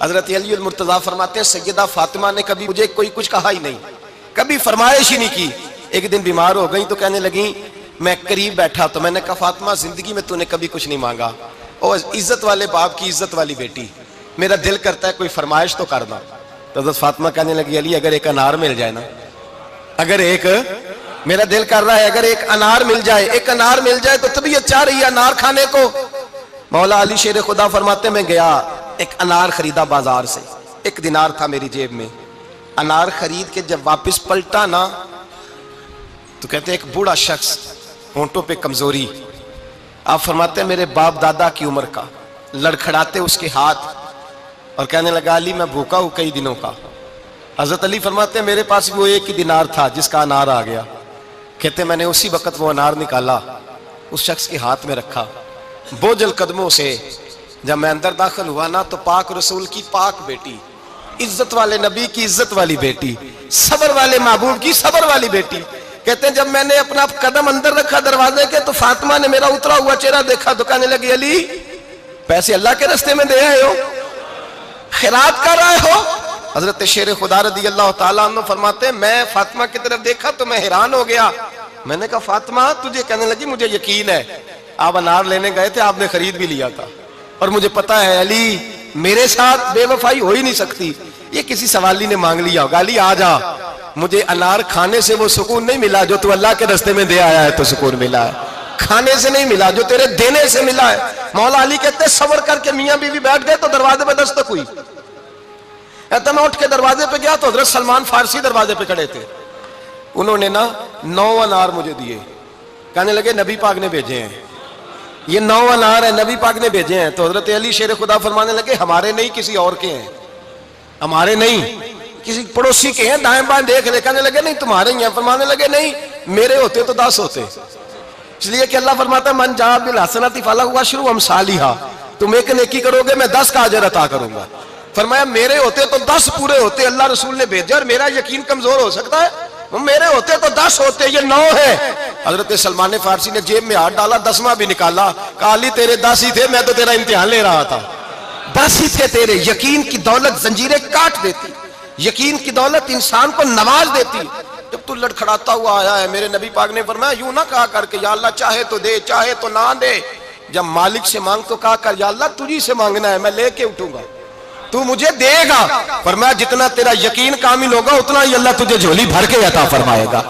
حضرت علی المرتضیٰ فرماتے ہیں سیدہ فاطمہ نے کبھی مجھے کوئی کچھ کہا ہی نہیں، کبھی فرمائش ہی نہیں کی۔ ایک دن بیمار ہو گئی تو کہنے لگیں، میں قریب بیٹھا تو میں نے کہا فاطمہ زندگی میں تو نے کبھی کچھ نہیں مانگا، اور عزت والے باپ کی عزت والی بیٹی، میرا دل کرتا ہے کوئی فرمائش تو کرنا۔ تو حضرت فاطمہ کہنے لگی علی اگر ایک انار مل جائے نا، اگر ایک میرا دل کر رہا ہے اگر ایک انار مل جائے، ایک انار مل جائے تو طبیعت چاہ رہی ہے انار کھانے کو۔ مولا علی شیر خدا فرماتے میں گیا ایک انار خریدا بازار سے، 1 دینار تھا میری جیب میں، انار خرید کے جب واپس پلٹا نا تو کہتے ایک بوڑھا شخص، ہونٹوں پہ کمزوری، آپ فرماتے ہیں میرے باپ دادا کی عمر کا، لڑکھڑاتے اس کے ہاتھ اور کہنے لگا علی میں بھوکا ہوں کئی دنوں کا۔ حضرت علی فرماتے ہیں میرے پاس وہ 1 ہی دینار تھا جس کا انار آ گیا، کہتے میں نے اسی وقت وہ انار نکالا، اس شخص کے ہاتھ میں رکھا، بوجھل قدموں سے جب میں اندر داخل ہوا نا تو پاک رسول کی پاک بیٹی، عزت والے نبی کی عزت والی بیٹی، صبر والے محبوب کی صبر والی بیٹی، کہتے ہیں جب میں نے اپنا قدم اندر رکھا دروازے کے تو فاطمہ نے میرا اترا ہوا چہرہ دیکھا تو کہنے لگی علی پیسے اللہ کے راستے میں دے آئے ہو، خیرات کر رہے ہو۔ حضرت شیر خدا رضی اللہ تعالیٰ عنہ فرماتے ہیں میں فاطمہ کی طرف دیکھا تو میں حیران ہو گیا، میں نے کہا فاطمہ تجھے، کہنے لگی مجھے یقین ہے آپ انار لینے گئے تھے، آپ نے خرید بھی لیا تھا، اور مجھے پتا ہے علی میرے ساتھ بے وفائی ہو ہی نہیں سکتی، یہ کسی سوالی نے مانگ لیا ہوگا، علی آجا، مجھے انار کھانے سے وہ سکون نہیں ملا جو تو اللہ کے راستے میں دے آیا ہے تو سکون ملا ہے، کھانے سے نہیں ملا جو تیرے دینے سے ملا ہے۔ مولا علی کہتے ہیں صبر کر کے میاں بیوی بیٹھ گئے تو دروازے پہ دستک ہوئی، کہتا میں اٹھ کے دروازے پہ گیا تو حضرت سلمان فارسی دروازے پہ کھڑے تھے، انہوں نے نا 9 انار مجھے دیے، کہنے لگے نبی پاک نے بھیجے ہیں، یہ 9 انار ہے نبی پاک نے بھیجے ہیں۔ تو حضرت علی شیر خدا فرمانے لگے ہمارے نہیں کسی اور کے ہیں، ہمارے نہیں کسی پڑوسی کے ہیں، دائیں بائیں دیکھ لے، کہنے لگے نہیں تمہارے ہی ہیں، فرمانے لگے نہیں میرے ہوتے تو 10 ہوتے، اس لیے کہ اللہ فرماتا ہے من جاء بالحسنۃ فلہ عشر امثالھا، تم ایک نیکی کرو گے میں 10 کا اجر عطا کروں گا۔ فرمایا میرے ہوتے تو 10 پورے ہوتے، اللہ رسول نے بھیجا اور میرا یقین کمزور ہو سکتا ہے، میرے ہوتے تو 10 ہوتے، یہ 9 ہے۔ حضرت سلمان فارسی نے جیب میں ہاتھ ڈالا، 10واں بھی نکالا، کہا علی تیرے 10 ہی تھے، میں تو تیرا امتحان لے رہا تھا، 10 ہی تھے تیرے۔ یقین کی دولت زنجیریں کاٹ دیتی، یقین کی دولت انسان کو نواز دیتی۔ جب تو لڑکھڑاتا ہوا آیا ہے، میرے نبی پاک نے فرمایا یوں نہ کہا کر کے یا اللہ چاہے تو دے چاہے تو نہ دے، جب مالک سے مانگ تو کہا کر یا اللہ تجھی سے مانگنا ہے، میں لے کے اٹھوں گا، تو مجھے دے گا۔ فرمایا جتنا تیرا یقین کامل ہوگا اتنا ہی اللہ تجھے جھولی بھر کے عطا فرمائے گا۔